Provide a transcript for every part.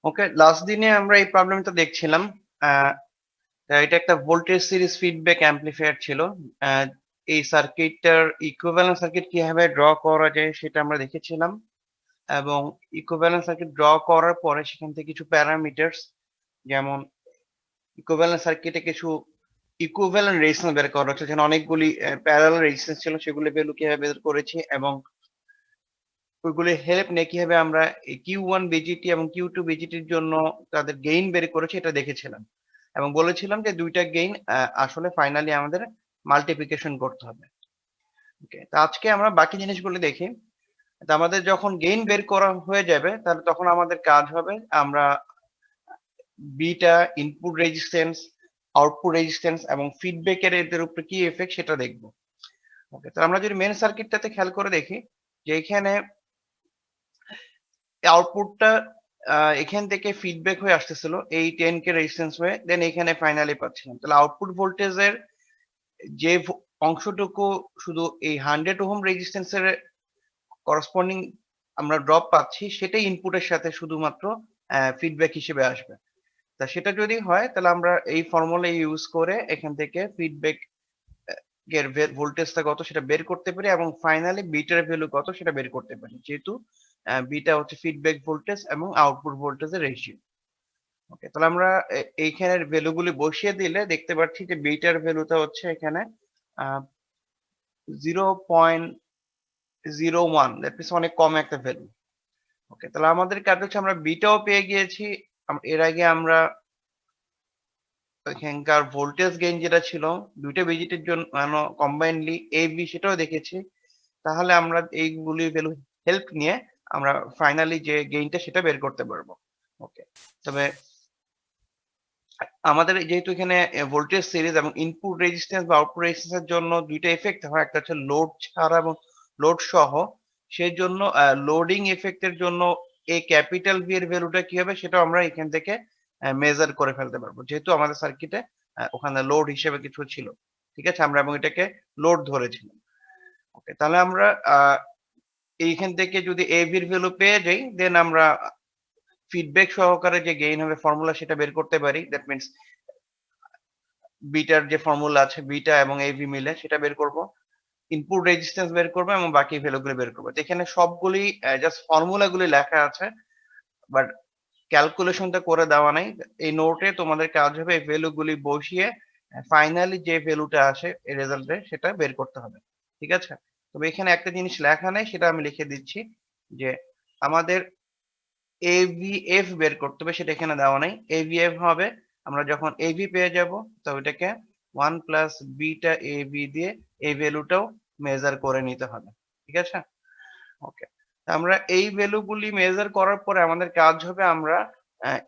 ওকে, last দিনে আমরা এই প্রবলেমটা দেখছিলাম। এটা একটা ভোল্টেজ সিরিজ ফিডব্যাক অ্যাম্পলিফায়ার ছিল। আহ, এই সার্কিটটার ইকুইভ্যালেন্ট সার্কিট কিভাবে ড্র করা যায় সেটা আমরা দেখেছিলাম, এবং ইকুইভ্যালেন্ট সার্কিট ড্র করার পরে সেখান থেকে কিছু প্যারামিটারস, যেমন ইকুইভ্যালেন্ট সার্কিটে কিছু ইকুইভ্যালেন্ট রেজিস্ট্যান্স বের করা হচ্ছে, যেখানে অনেকগুলি প্যারালাল রেজিস্ট্যান্স ছিল, সেগুলো ভ্যালু কিভাবে বের করেছি, এবং ওইগুলি হেল্প নিয়ে কিভাবে আমরা কিউ ওয়ান বিজিটি এবং কিউ টু বিজিটির জন্য তাদের গেইন বের করেছি এটা দেখেছিলাম, এবং বলেছিলাম যে দুইটা গেইন আসলে ফাইনালি আমাদের মাল্টিপ্লিকেশন করতে হবে। ওকে, তো আজকে আমরা বাকি জিনিসগুলো দেখি। তো আমাদের যখন গেইন বের করা হয়ে যাবে তাহলে তখন আমাদের কাজ হবে আমরা beta, input resistance, output resistance এবং ফিডব্যাকের এদের উপরে কি এফেক্ট সেটা দেখবো। ওকে, তো আমরা যদি মেন সার্কিটটাতে খেয়াল করে দেখি যে এখানে আউটপুটটা এখান থেকে ফিডব্যাক হয়ে আসতেছিল এই 10K রেজিস্ট্যান্স হয়ে, দেন এখানে ফাইনালি পাচ্ছিলাম। তাহলে আউটপুট ভোল্টেজের যে অংশটুকু শুধু এই 100 ওহম রেজিস্ট্যান্সের করসপন্ডিং আমরা ড্রপ পাচ্ছি, সেটাই ইনপুটের সাথে শুধুমাত্র ফিডব্যাক হিসেবে আসবে। তা সেটা যদি হয় তাহলে আমরা এই ফর্মুলা ইউজ করে এখান থেকে ফিডব্যাক এর ভোল্টেজটা কত সেটা বের করতে পারি, এবং ফাইনালি বিটার ভ্যালু কত সেটা বের করতে পারি, যেহেতু বিটা হচ্ছে ফিডব্যাক ভোল্টেজ এবং আউটপুট ভোল্টেজের রেশিও। ওকে, তাহলে আমরা এইখানের ভ্যালুগুলি বসিয়ে দিলে দেখতে পাচ্ছি যে বিটার ভ্যালুটা হচ্ছে এখানে 0.01, দ্যাট মিনস অনেক কম একটা ভ্যালু। ওকে, তাহলে আমাদের কাজ হচ্ছে আমরা বিটাও পেয়ে গিয়েছি। এর আগে আমরা এখানকার ভোল্টেজ গেইন যেটা ছিল দুইটা বিজিটের জন্য কম্বাইনলি এ বি সেটাও দেখেছি। তাহলে আমরা এইগুলি ভ্যালু হেল্প নিয়ে আমরা ফাইনালি যে গেইনটা সেটা বের করতে পারবো। ওকে, তবে আমাদের যেহেতু এখানে ভোল্টেজ সিরিজ এবং ইনপুট রেজিস্ট্যান্স বা আউটপুট রেজিস্ট্যান্স এর জন্য দুইটা এফেক্ট হয়, একটা হচ্ছে লোড ছাড়া এবং লোড সহ। সেই জন্য লোডিং এফেক্টের জন্য এই ক্যাপিটাল ভি এর ভ্যালুটা কি হবে সেটা আমরা এখান থেকে মেজার করে ফেলতে পারবো, যেহেতু আমাদের সার্কিটে ওখানে লোড হিসেবে কিছু ছিল। ঠিক আছে, আমরা এবং এটাকে লোড ধরেছিলাম। ওকে, তাহলে আমরা এইখান থেকে যদি এ ভির ভ্যালু পেয়ে যাই, দেন আমরা ফিডব্যাক সহকারে যে গেইন হবে ফর্মুলা সেটা বের করতে পারি। দ্যাট মিনস বিটার যে ফর্মুলা আছে বিটা এবং এবি মিলে সেটা বের করব, ইনপুট রেজিস্ট্যান্স বের করবো এবং বাকি ভ্যালুগুলো বের করবো। তো এখানে সবগুলি জাস্ট ফর্মুলা গুলি লেখা আছে, বাট ক্যালকুলেশনটা করে দেওয়া নাই। এই নোটে তোমাদের কাজ হবে এই ভ্যালু গুলি বসিয়ে ফাইনালি যে ভ্যালুটা আসে এই রেজাল্টে সেটা বের করতে হবে। ঠিক আছে, তবে এখানে একটা জিনিস লেখা নেই, সেটা আমি লিখে দিচ্ছি, যে আমাদের এভিএফ বের করতে হবে, সেটা এখানে দেওয়া নেই। এভিএফ হবে আমরা যখন এবি পেয়ে যাব তো ওইটাকে 1 প্লাস বিটা এবি দিয়ে এই ভ্যালুটাও মেজার করে নিতে হবে। ঠিক আছে, ওকে। আমরা এই ভ্যালুগুলি মেজার করার পরে আমাদের কাজ হবে আমরা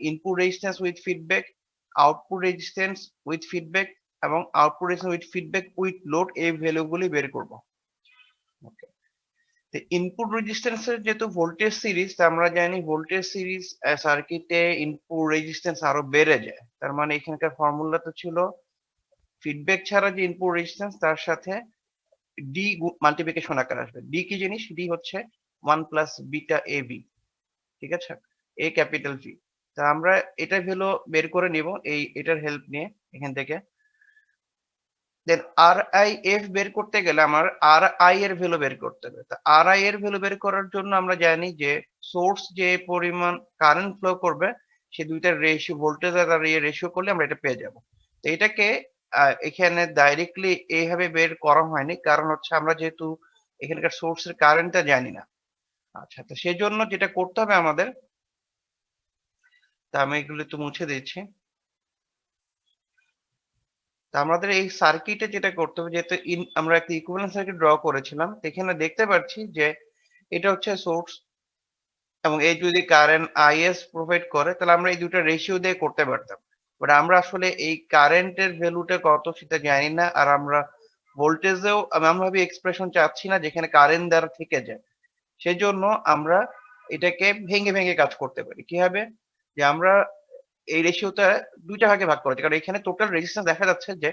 input resistance with feedback, output resistance with feedback এবং output resistance with feedback with load এই ভ্যালুগুলি বের করব। ওকে, ইনপুট রেজিস্ট্যান্সের যেহেতু ভোল্টেজ সিরিজ, তা আমরা জানি ভোল্টেজ সিরিজ সার্কিটে ইনপুট রেজিস্ট্যান্স আরো বেড়ে যায়। তার মানে এখানকার ফর্মুলা তো ছিল ফিডব্যাক ছাড়া যে ইনপুট রেজিস্ট্যান্স তার সাথে ডি মাল্টিপ্লিকেশন আকারে আসবে। ডি কি জিনিস? ডি হচ্ছে 1 প্লাস বিটা এ বি। ঠিক আছে, এ ক্যাপিটাল ভি। তা আমরা এটা ভ্যালু বের করে নিব এটার হেল্প নিয়ে এখান থেকে। দেন আর আই এফ বের করতে গেলে আমার আর আই এর ভ্যালু বের করতে হবে। তা আর আই এর ভ্যালু বের করার জন্য আমরা জানি যে সোর্স যে পরিমাণ কারেন্ট ফ্লো করবে সে দুইটার রেশিও, ভোল্টেজ আর রেশিও করলে আমরা এটা পেয়ে যাব। তো এটাকে এখানে ডাইরেক্টলি এইভাবে বের করা হয়নি, কারণ হচ্ছে আমরা যেহেতু এখানকার সোর্সের কারেন্টটা জানি না। আচ্ছা, তো সেই জন্য যেটা করতে হবে আমাদের, তা আমি এগুলো একটু মুছে দিচ্ছি। তা আমাদের এই সার্কিটে যেটা করতে হবে, যেহেতু আমরা একটা ইকুইভ্যালেন্ট সার্কিট ড্র করেছিলাম, তো এখানে দেখতে পাচ্ছি যে এটা হচ্ছে সোর্স, এবং এই যদি কারেন্ট আইএস প্রোভাইড করে তাহলে আমরা এই দুটো রেশিও দিয়ে করতে পারতাম। বাট আমরা আসলে এই কারেন্টের ভ্যালুটা কত সেটা জানি না, আর আমরা ভোল্টেজেও এমন ভাবে এক্সপ্রেশন চাচ্ছি না যেখানে কারেন্ট দ্বারা থেকে যায়। সেই জন্য আমরা এটাকে ভেঙে ভেঙে কাজ করতে পারি। কিভাবে? যে আমরা এই রেশিওটা দুইটা ভাগে ভাগ করেছি, কারণ এখানে টোটাল রেজিস্ট্যান্স দেখা যাচ্ছে যে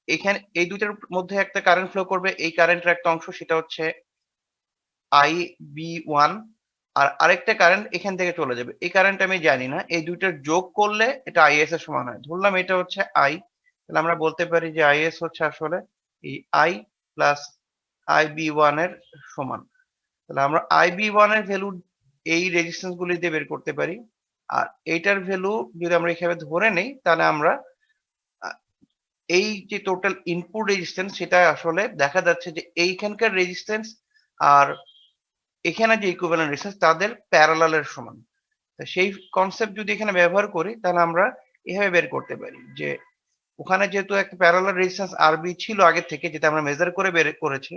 এখানে এই দুইটার মধ্যে একটা কারেন্ট ফ্লো করবে, এই কারেন্টের একটা অংশ সেটা হচ্ছে আই বি ওয়ান, আর আরেকটা কারেন্ট এখান থেকে চলে যাবে। এই কারেন্ট আমি জানি না। এই দুইটার যোগ করলে এটা IS এর সমান হয়। ধরলাম এটা হচ্ছে I, তাহলে আমরা বলতে পারি যে IS হচ্ছে আসলে এই I প্লাস IB1 এর সমান। তাহলে আমরা IB1 এর ভ্যালু এই রেজিস্ট্যান্স গুলি দিয়ে বের করতে পারি। আর এইটার ভ্যালু যদি আমরা এভাবে ধরে নেই, তাহলে আমরা এই যে টোটাল ইনপুট রেজিস্ট্যান্স সেটা আসলে দেখা যাচ্ছে যে এইখানকার রেজিস্ট্যান্স আর এখানে যে ইকুইভ্যালেন্ট রেজিস্ট্যান্স তাদের প্যারালাল এর সমান। তো সেই কনসেপ্ট যদি এখানে ব্যবহার করি, তাহলে আমরা এভাবে বের করতে পারি যে ওখানে যেহেতু একটা প্যারালাল রেজিস্ট্যান্স আরবি ছিল আগে থেকে, যেটা আমরা মেজার করে বের করেছি,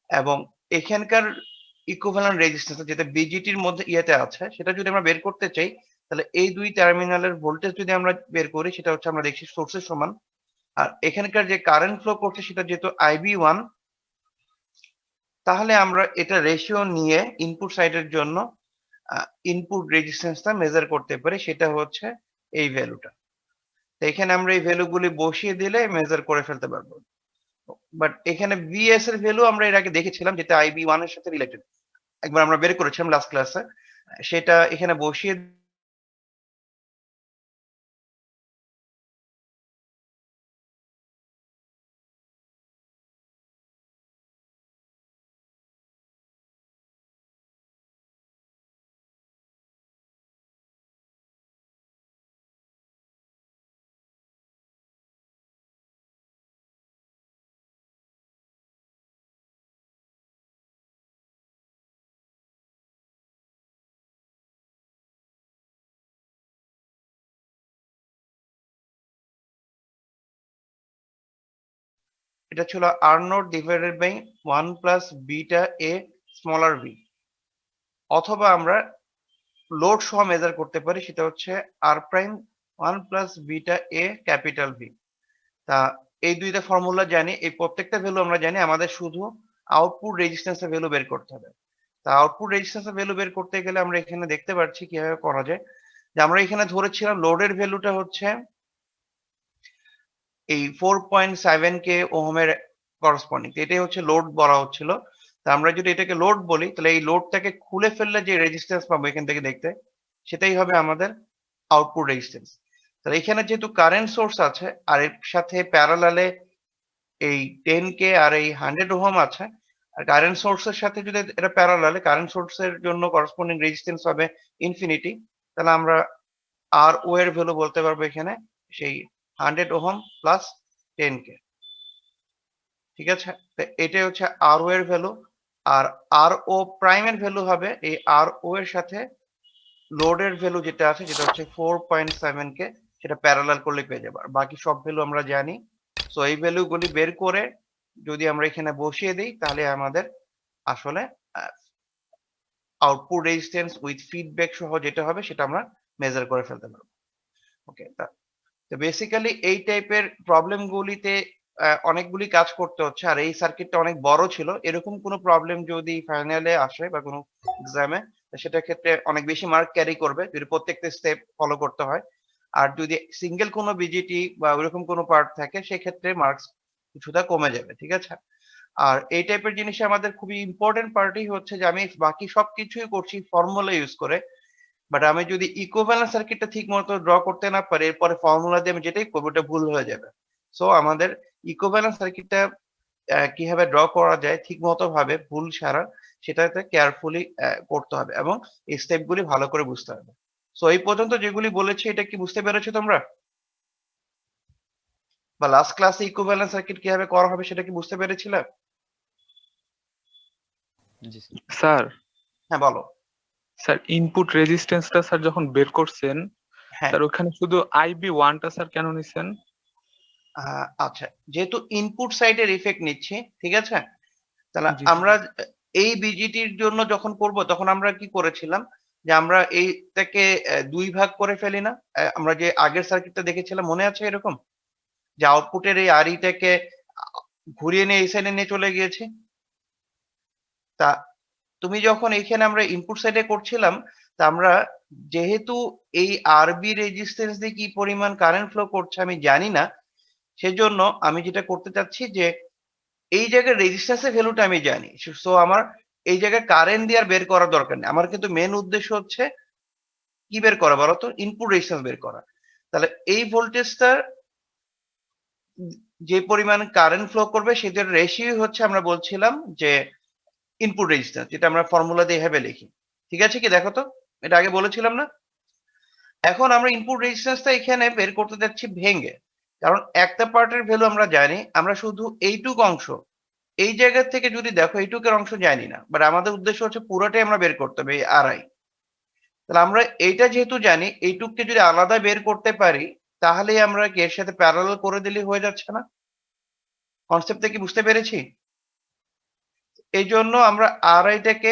এবং এখানকার ইকুইভ্যালেন্ট রেজিস্ট্যান্স যেটা বিজিটির মধ্যে ইয়েতে আছে, সেটা যদি আমরা বের করতে চাই, তাহলে এই দুই টার্মিনালের ভোল্টেজ যদি আমরা বের করি, সেটা হচ্ছে আমরা দেখছি সোর্সের সমান। আর এখানকার যে কারেন্ট ফ্লো করছে সেটা যেহেতু IB1, তাহলে আমরা এটা রেশিও নিয়ে ইনপুট সাইডের জন্য ইনপুট রেজিস্ট্যান্সটা মেজার করতে পারি, সেটা হচ্ছে এই ভ্যালুটা। তো এখানে আমরা এই ভ্যালুগুলি বসিয়ে দিলে মেজার করে ফেলতে পারবো। বাট এখানে VS এর ভ্যালু আমরা এর আগে দেখেছিলাম, যেটা IB1 এর সাথে রিলেটেড। একবার আমরা বের করেছিলাম লাস্ট ক্লাসে। সেটা এখানে বসিয়ে এটা ছিল R naught divided by 1 plus beta A smaller v, অথবা আমরা লোড সহ মেজার করতে পারি, সেটা হচ্ছে R prime 1 plus beta A capital V। তা এই দুইটা ফর্মুলা জানি, এই প্রত্যেকটা ভ্যালু আমরা জানি, আমাদের শুধু আউটপুট রেজিস্ট্যান্সের ভ্যালু বের করতে হবে। তা আউটপুট রেজিস্ট্যান্সের ভ্যালু বের করতে গেলে আমরা এখানে দেখতে পাচ্ছি কিভাবে করা যায়। যে আমরা এখানে ধরেছিলাম লোডের ভ্যালুটা হচ্ছে এই 4.7k ওহমের করসপন্ডিং, এটাই হচ্ছে লোড বলা হচ্ছিল। তা আমরা যদি এটাকে লোড বলি, তাহলে এই লোডটাকে খুলে ফেললে যে রেজিস্ট্যান্স পাবো এখান থেকে দেখতে, সেটাই হবে আমাদের আউটপুট রেজিস্ট্যান্স। তাহলে এখানে যেহেতু কারেন্ট সোর্স আছে আর এর সাথে প্যারালালে এই 10k আর এই 100 ওহম আছে, আর কারেন্ট সোর্সের সাথে যদি এটা প্যারালালে, কারেন্ট সোর্সের জন্য করসপন্ডিং রেজিস্ট্যান্স হবে ইনফিনিটি, তাহলে আমরা আর ও এর ভ্যালু বলতে পারবো এখানে সেই 100 ওহম প্লাস 10k। ঠিক আছে, তো এটাই হচ্ছে আর ও এর ভ্যালু। আর আর ও প্রাইম এর ভ্যালু হবে এই আর ও এর সাথে লোডের ভ্যালু যেটা আছে, যেটা হচ্ছে 4.7k, সেটা প্যারালাল করলে পেয়ে যাবো। আর বাকি সব ভ্যালু আমরা জানি। সো এই ভ্যালু গুলি বের করে যদি আমরা এখানে বসিয়ে দিই, তাহলে আমাদের আসলে আউটপুট রেজিস্ট্যান্স উইথ ফিডব্যাক সহ যেটা হবে সেটা আমরা মেজার করে ফেলতে পারবো। ওকে, তো বেসিক্যালি এই টাইপের প্রবলেম গুলিতে অনেকগুলি কাজ করতে হচ্ছে। আর এই সার্কিটটা অনেক বড় ছিল। এরকম কোনো প্রবলেম যদি ফাইনালে আসে বা কোনো এক্সামে, সেটার ক্ষেত্রে অনেক বেশি মার্ক ক্যারি করবে যদি প্রত্যেকটা স্টেপ ফলো করতে হয়। আর যদি সিঙ্গেল কোনো বিজিটি বা ওইরকম কোনো পার্ট থাকে, সেক্ষেত্রে মার্কস কিছুটা কমে যাবে। ঠিক আছে, আর এই টাইপের জিনিসে আমাদের খুবই ইম্পর্টেন্ট পার্টই হচ্ছে যে আমি বাকি সবকিছুই করছি ফর্মুলা ইউজ করে, বাট আমি যদি ইকুইভ্যালেন্ট সার্কিটটা ঠিক মতো ড্র করতে না পারি, এরপরে ফর্মুলা দিয়ে আমি যেটাই করবো ওটা ভুল হয়ে যাবে। সো আমাদের ইকুইভ্যালেন্ট সার্কিটটা কিভাবে ড্র করা যায় ঠিক মতো ভাবে ভুল ছাড়া, সেটাতে কেয়ারফুলি করতে হবে এবং এই স্টেপ গুলি ভালো করে বুঝতে হবে। সো এই পর্যন্ত যেগুলি বলেছি, এটা কি বুঝতে পেরেছো তোমরা? বা লাস্ট ক্লাসে ইকুইভ্যালেন্ট সার্কিট কিভাবে করা হবে সেটা কি বুঝতে পেরেছিলে? জি স্যার। স্যার হ্যাঁ বলো। স্যার ইনপুট রেজিস্ট্যান্সটা স্যার যখন বের করছেন, হ্যাঁ, স্যার ওখানে শুধু IB1টা স্যার কেন নিছেন? আচ্ছা, যেহেতু ইনপুট সাইডের ইফেক্ট নিচ্ছি, ঠিক আছে, তাহলে জি আমরা এই বিজিটির জন্য যখন করব তখন আমরা কি করেছিলাম, যে আমরা এইটাকে দুই ভাগ করে ফেলি না? আমরা যে আগের সার্কিটটা দেখেছিলাম মনে আছে এরকম, যে আউটপুটের এই আরইটাকে ঘুরিয়ে নিয়ে এই সাইডে নিয়ে চলে গিয়েছি। তা তুমি যখন এইখানে আমরা ইনপুট সাইডে করছিলাম, তা আমরা যেহেতু এই আরবি রেজিস্ট্যান্স দিয়ে কি পরিমাণ কারেন্ট ফ্লো করছে আমি জানি না, সেজন্য আমি যেটা করতে চাচ্ছি যে এই জায়গায় রেজিস্ট্যান্স এর ভ্যালুটা আমি জানি। সো আমার এই জায়গায় কারেন্ট দিয়ে আর বের করার দরকার নেই। আমার কিন্তু মেন উদ্দেশ্য হচ্ছে কি বের করা বলতো? ইনপুট রেজিস্ট্যান্স বের করা। তাহলে এই ভোল্টেজটার যে পরিমাণ কারেন্ট ফ্লো করবে সেটার রেশিও হচ্ছে আমরা বলছিলাম যে ইনপুট রেজিস্ট্যান্স, যেটা আমরা ফর্মুলা দিয়ে এভাবে লিখি। ঠিক আছে কি? দেখো তো, এটা আগে বলেছিলাম না? এখন আমরা ইনপুট রেজিস্ট্যান্সটা এখানে বের করতে যাচ্ছি ভেঙে। কারণ একটা পার্টের ভ্যালু আমরা জানি, আমরা শুধু এইটুক অংশ, এই জায়গা থেকে যদি দেখো এইটুকের অংশ জানি না। বাট আমাদের উদ্দেশ্য হচ্ছে পুরোটাই আমরা বের করতে হবে, এই আরআই। তাহলে আমরা এইটা যেহেতু জানি, এইটুককে যদি আলাদা বের করতে পারি, তাহলেই আমরা কি এর সাথে প্যারালাল করে দিলেই হয়ে যাচ্ছে না? কনসেপ্টটা কি বুঝতে পেরেছি? এই জন্য আমরা আরআইটাকে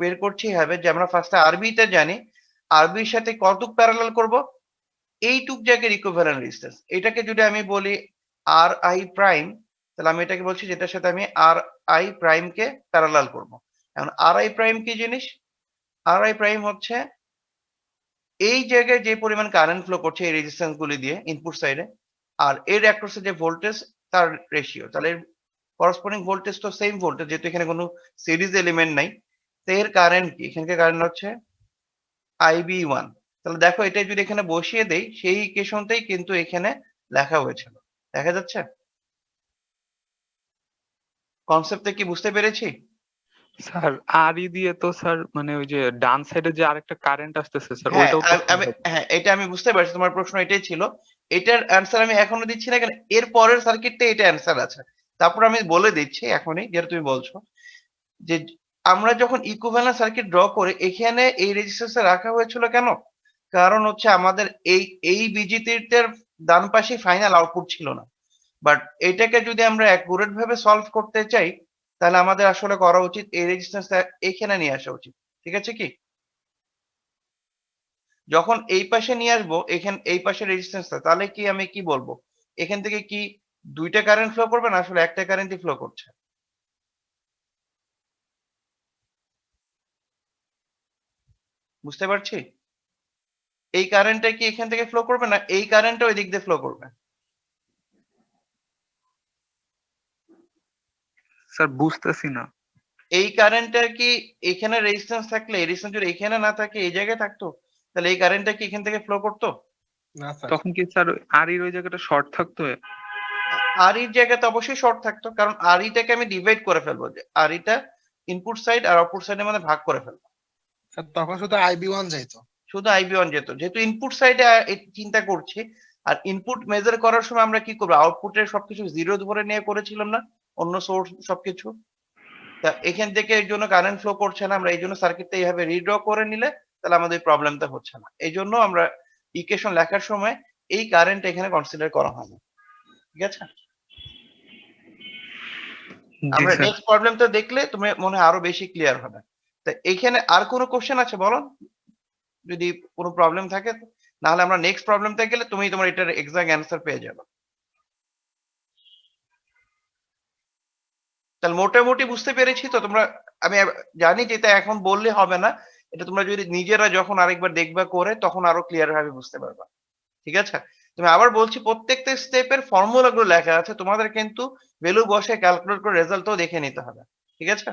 বের করছি এভাবে যে আমরা ফার্স্টে আরবি তে জানি, আরবির সাথে কতটুক প্যারালাল করব? এইটুক জায়গার ইকুইভ্যালেন্ট রেজিস্ট্যান্স। এটাকে যদি আমি বলি আর আই প্রাইম, তাহলে আমি এটাকে বলছি যেটার সাথে আমি আর আই প্রাইম কে প্যারালাল করব। এখন আর আই প্রাইম কি জিনিস? আর আই প্রাইম হচ্ছে এই জায়গায় যে পরিমাণ কারেন্ট ফ্লো করছে এই রেজিস্ট্যান্স গুলি দিয়ে ইনপুট সাইডে, আর এর অ্যাক্রসে যে ভোল্টেজ তার রেশিও। তাহলে এর করসপন্ডিং ভোল্টেজ তো সেম ভোল্টেজ, যেহেতু এখানে কোনো সিরিজ এলিমেন্ট নাই। তো এর কারেন্ট কি? এখানকার কারেন্ট হচ্ছে আইবি1। তাহলে দেখো এটা যদি এখানে বসিয়ে দেই, সেই ইকুয়েশনটাই কিন্তু এখানে লেখা হয়েছিল। দেখা যাচ্ছে? কনসেপ্টটা কি বুঝতে পেরেছি? স্যার আরই দিয়ে তো স্যার মানে ওই যে ডান সাইডে যে আরেকটা কারেন্ট আসতেছে স্যার হ্যাঁ, ওইটাও তো আমি হ্যাঁ, এটা আমি বুঝতে পারছি। তোমার প্রশ্ন এটাই ছিল। এটার অ্যান্সার আমি এখনো দিচ্ছি না কেন? এর পরের সার্কিটটা এটা অ্যান্সার আছে। তারপর আমি বলে দিচ্ছি এখনই, যেটা তুমি বলছো যে আমরা যখন ইকুইভ্যালেন্ট সার্কিট ড্র করি, এখানে এই রেজিস্ট্যান্সটা রাখা হয়েছিল কেন? কারণ হচ্ছে আমাদের এই বিজিতিটার ডান পাশে ফাইনাল আউটপুট ছিল না। বাট এটাকে যদি আমরা অ্যাকুরেট ভাবে সলভ করতে চাই, তাহলে আমাদের আসলে করা উচিত এই রেজিস্ট্যান্সটা এখানে নিয়ে আসা উচিত। ঠিক আছে কি? যখন এই পাশে নিয়ে আসবো, এই পাশে রেজিস্ট্যান্সটা, তাহলে কি আমি কি বলবো? এখান থেকে কি ২ টা কারেন্ট ফ্লো করবে, না আসলে একটা কারেন্টই ফ্লো করছে? বুঝতে পারছি? এই কারেন্টটা কি এখান থেকে ফ্লো করবে, না এই কারেন্টটা ওই দিক দিয়ে ফ্লো করবে? স্যার বুঝতেছি না। এই কারেন্টটা কি এখানে রেজিস্ট্যান্স থাকলে, এই রেজিস্ট্যান্স যদি এখানে না থাকে এই জায়গায় থাকতো, তাহলে এই কারেন্টটা কি এখান থেকে ফ্লো করতো? না স্যার। তখন কি স্যার আরইর ওই জায়গাটা শর্ট থাকতো? আর এর জায়গাতে অবশ্যই শর্ট থাকতো, কারণ আর ইটাকে আমি ডিভাইড করে ফেলবো, যে আর ইটা ইনপুট সাইড আর আউটপুট সাইডের মধ্যে ভাগ করে ফেলবো। স্যার তখন শুধু আইবি1 যাইতো। শুধু আইবি1 যেত, যেহেতু ইনপুট সাইডে চিন্তা করছি। আর ইনপুট মেজার করার সময় আমরা কি করবো? আউটপুটের সবকিছু জিরো ধরে নিয়ে করেছিলাম না, অন্য সোর্স সবকিছু। তা এখান থেকে এর জন্য কারেন্ট ফ্লো করছে না, আমরা এই জন্য সার্কিটটা এইভাবে রিড্র করে নিলে তাহলে আমাদের প্রবলেমটা হচ্ছে না। এই জন্য আমরা ইকুয়েশন লেখার সময় এই কারেন্ট এখানে কনসিডার করা হয় না। ঠিক আছে? জি আমরা স্যার। নেক্সট প্রবলেমটা দেখলে তুমি মনে হয় আরো বেশি ক্লিয়ার হবে। তা এইখানে আর কোনো কোশ্চেন আছে বলো, যদি কোনো প্রবলেম থাকে। না হলে আমরা নেক্সট প্রবলেমটা গেলে তুমি তোমার এটার এক্সাক্ট অ্যান্সার পেয়ে যাবে। তাহলে মোটামুটি বুঝতে পেরেছি তো তোমরা? আমি জানি যে এটা এখন বললে হবে না, এটা তোমরা যদি নিজেরা যখন আরেকবার দেখবা করে, তখন আরো ক্লিয়ার ভাবে বুঝতে পারবা। ঠিক আছে? তুমি আবার বলছি, প্রত্যেকটা স্টেপের ফর্মুলা গুলো লেখা আছে, তোমাদের কিন্তু ভ্যালু বসে ক্যালকুলেট করে রেজাল্টও দেখে নিতে হবে। ঠিক আছে?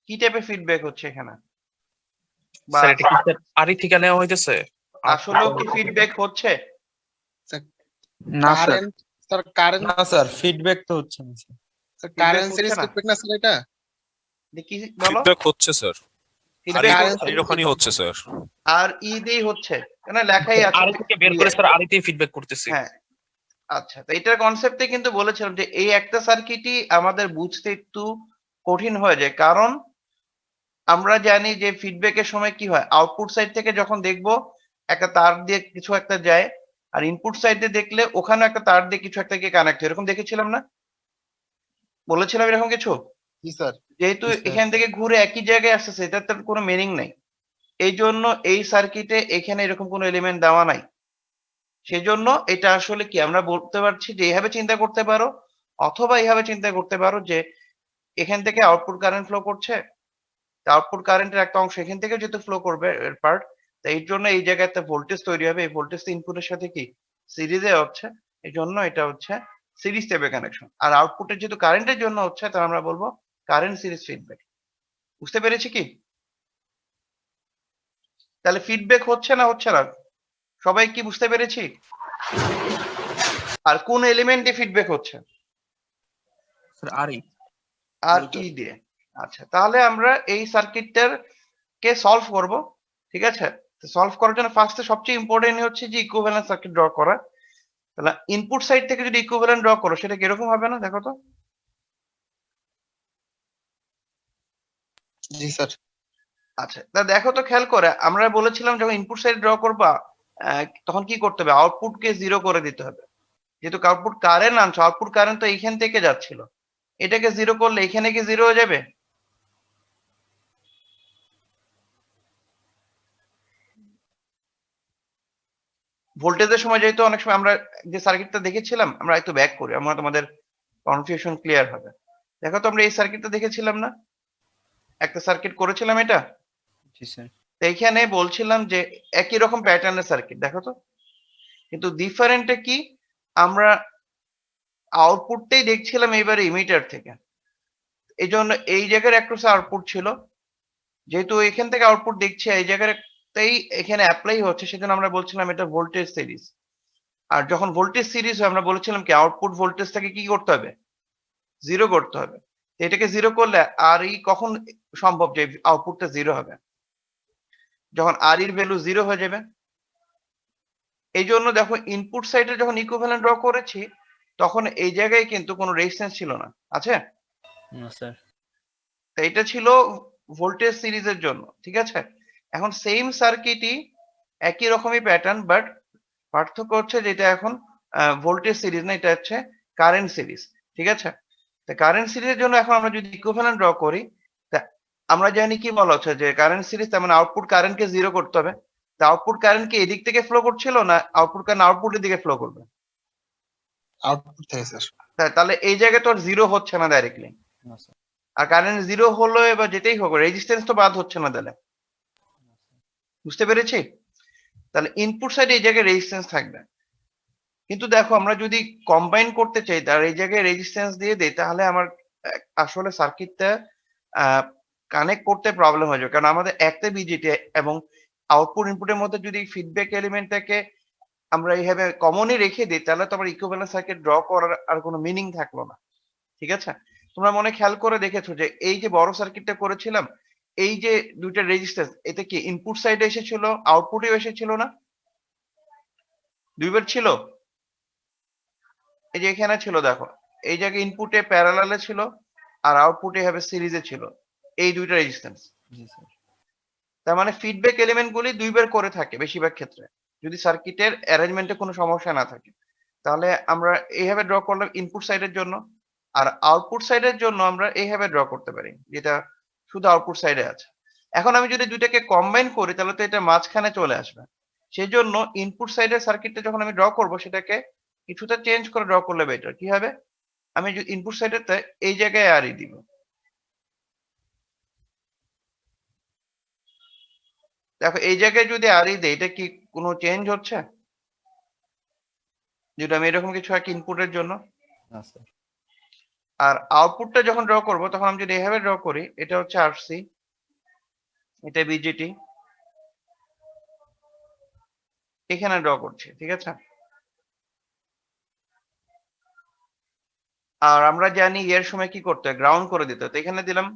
কি টাইপের ফিডব্যাক হচ্ছে এখানে? বা স্যার এটা কি স্যার আরই থেকে নেওয়া হইতেছে? আসলেও কি ফিডব্যাক হচ্ছে? না স্যার। কারেন্ট স্যার কারেন্ট না স্যার ফিডব্যাক তো হচ্ছে না sir. Sir Feedback current series হচ্ছে না? ফিডব্যাক না স্যার এটা? কি বলো? ফিডব্যাক হচ্ছে স্যার, ফিডব্যাক current- এরকমই হচ্ছে স্যার। আর ই দিয়ে হচ্ছে, কেন লেখাই আছে। আরই থেকে বের করে স্যার আরইতেই ফিডব্যাক করতেছি। হ্যাঁ, আচ্ছা। তো এটার কনসেপ্টে কিন্তু বলেছিলাম যে এই একটা সার্কিটই আমাদের বুঝতে একটু কঠিন হয়ে যায়, কারণ আমরা জানি যে ফিডব্যাকের সময় কি হয়, আউটপুট সাইড থেকে যখন দেখবো একটা তার দিয়ে কিছু একটা যায়, আর ইনপুট সাইডে দেখলে ওখানে একটা তার দিয়ে কিছু একটা গিয়ে কানেক্ট হয়, এরকম দেখেছিলাম না? বলেছিলাম এরকম কিছু? জি স্যার। যেহেতু জি, স্যার। এখান থেকে ঘুরে একই জায়গায় আসতেছে, এটার তো কোনো মিনিং নাই। এই জন্য এই সার্কিটে এখানে এরকম কোনো এলিমেন্ট দেওয়া নাই। সেজন্য এটা আসলে কি আমরা বলতে পারছি যে এইভাবে চিন্তা করতে পারো, অথবা এইভাবে চিন্তা করতে পারো যে এখান থেকে আউটপুট কারেন্ট ফ্লো করছে, আউটপুট কারেন্টের একটা অংশ এখান থেকে যেহেতু ফ্লো করবে এর পার্ট, তো এই জন্য এই জায়গায় একটা ভোল্টেজ তৈরি হবে। এই ভোল্টেজ ইনপুটের সাথে কি সিরিজে হচ্ছে, এই জন্য এটা হচ্ছে সিরিজ টাইপের কানেকশন। আর আউটপুটের যেহেতু কারেন্টের জন্য হচ্ছে, তাহলে আমরা বলবো কারেন্ট সিরিজ ফিডব্যাক। বুঝতে পেরেছি কি? তাহলে ফিডব্যাক হচ্ছে না হচ্ছে না, সবাই কি বুঝতে পেরেছি? আর কোন এলিমেন্টে ফিডব্যাক হচ্ছে? স্যার আরই আর ই দিয়ে। আচ্ছা, তাহলে আমরা এই সার্কিটটার কে সলভ করব, ঠিক আছে? তো সলভ করার জন্য ফার্স্টে সবচেয়ে ইম্পর্টেন্ট হচ্ছে যে ইকুইভ্যালেন্ট সার্কিট ড্র করা। তাহলে ইনপুট সাইড থেকে যদি ইকুইভ্যালেন্ট ড্র করো, সেটা কিরকম হবে না দেখো তো? জি স্যার। আচ্ছা, তা দেখো তো খেয়াল করে, আমরা বলেছিলাম যখন ইনপুট সাইড ড্র করবা তখন কি করতে হবে? আউটপুটকে 0 করে দিতে হবে। যেহেতু আউটপুট কারেন্ট আনছো, আউটপুট কারেন্ট তো এইখান থেকে যাচ্ছিল, এটাকে 0 করলে এখানে কি 0 হয়ে যাবে? ভোল্টেজের সময় যেহেতু অনেক সময় আমরা যে সার্কিটটা দেখেছিলাম, আমরা একটু ব্যাক করি, আমরা তোমাদের কনফিউশন ক্লিয়ার হবে। দেখো তো আমরা এই সার্কিটটা দেখেছিলাম না, একটা সার্কিট করেছিলাম এটা। জি স্যার। তো এইখানে বলছিলাম যে একই রকম প্যাটার্নের সার্কিট, দেখো তো, কিন্তু ডিফারেন্টে কি, আমরা আউটপুটটাই দেখছিলাম এইবারে ইমিটার থেকে। এই জন্য এই জায়গার একটা আউটপুট ছিল, যেহেতু এখান থেকে আউটপুট দেখছি এই জায়গাটাই এখানে অ্যাপ্লাই হচ্ছে, সেজন্য আমরা বলছিলাম এটা ভোল্টেজ সিরিজ। আর যখন ভোল্টেজ সিরিজ হয়, আমরা বলেছিলাম কি আউটপুট ভোল্টেজটাকে কি করতে হবে? 0 করতে হবে। তো এটাকে 0 করলে আর ই কখন সম্ভব যে আউটপুটটা 0 হবে? যখন আর এর ভ্যালু 0 হয়ে যাবে। এই জন্য দেখো ইনপুট সাইডে যখন ইকুইভ্যালেন্ট ড্র করেছি, তখন এই জায়গায় কিন্তু কোনো রেজিস্ট্যান্স ছিল না, আছে? না স্যার। তো এটা ছিল ভোল্টেজ সিরিজের জন্য, ঠিক আছে? এখন সেম সার্কিটই একই রকমই প্যাটার্ন, বাট পার্থক্য হচ্ছে যেটা এখন ভোল্টেজ সিরিজ না, এটা হচ্ছে কারেন্ট সিরিজ, ঠিক আছে? তো কারেন্ট সিরিজের জন্য এখন আমরা যদি ইকুইভ্যালেন্ট ড্র করি, তা আমরা জানি কি বলা হচ্ছে যে কারেন্ট সিরিজ, তার মানে আউটপুট কারেন্টকে 0 করতে হবে। তা আউটপুট কারেন্ট কি এদিক থেকে ফ্লো করছিল, না আউটপুট কারেন্ট আউটপুটের দিকে ফ্লো করবে? আউটপুট থেকে স্যার। তাহলে এই জায়গায় তো আর 0 হচ্ছে না ডাইরেক্টলি। না স্যার। আর কারেন্ট 0 হলো, এবার যেতেই হোক রেজিস্ট্যান্স তো বাদ হচ্ছে না তাহলে। বুঝতে পেরেছি? তাহলে ইনপুট সাইডে এই জায়গায় রেজিস্ট্যান্স থাকবে। কিন্তু দেখো আমরা যদি কম্বাইন করতে চাই, তার এই জায়গায় রেজিস্ট্যান্স দিয়ে দেই, তাহলে আমার আসলে সার্কিটটা কানেক্ট করতে প্রবলেম হয়ে যাবে। কারণ আমাদের একটা বিজিটি এবং আউটপুট ইনপুটের মধ্যে যদি ফিডব্যাক এলিমেন্টটাকে আমরা এইভাবে কমনই রেখে দিই, তাহলে তো আমার ইকুইভ্যালেন্ট সার্কিট ড্র করার আর কোনো মিনিং থাকলো না, ঠিক আছে? তোমরা মনে খেয়াল করে দেখেছো যে এই যে বড় সার্কিটটা করেছিলাম, এই যে দুইটা রেজিস্ট্যান্স, এটা কি ইনপুট সাইডে এসেছিল, আউটপুটেও এসেছিল না? দুইবার ছিল। এই যে এখানে ছিল দেখো, এই জায়গায় ইনপুটে প্যারালালে ছিল, আর আউটপুটে হবে সিরিজে ছিল, এই দুইটা রেজিস্ট্যান্স। জি স্যার। তার মানে ফিডব্যাক এলিমেন্ট গুলি দুইবার করে থাকে বেশিরভাগ ক্ষেত্রে, যদি সার্কিটের অ্যারেঞ্জমেন্টে কোনো সমস্যা না থাকে। তাহলে আমরা এইভাবে ড্র করলাম ইনপুট সাইডের জন্য, আর আউটপুট সাইডের জন্য আমরা এইভাবে ড্র করতে পারি, যেটা শুধু আউটপুট সাইডে আছে। এখন আমি যদি দুইটাকে কম্বাইন করি, তাহলে তো এটা মাঝখানে চলে আসবে। সেই জন্য ইনপুট সাইডের সার্কিটটা যখন আমি ড্র করব, সেটাকে কিছুটা চেঞ্জ করে ড্র করলে বেটার। কি হবে? আমি ইনপুট সাইডেতে এই জায়গায় আর ই দিব। দেখো এই জায়গায় যদি আর ই দেই, এটা কি কোনো চেঞ্জ হচ্ছে? যদি আমি এরকম কিছু এক ইনপুটের জন্য, না স্যার। আর আউটপুটটা যখন ড্র করব, তখন আমি যদি এভাবে ড্র করি, এটা হচ্ছে আরসি, এটা বিজেটি, এখানে ড্র করছি, ঠিক আছে? আর আমরা জানি এর সময় কি করতে হয়, গ্রাউন্ড করে দিতে হয়। তো এখানে দিলাম,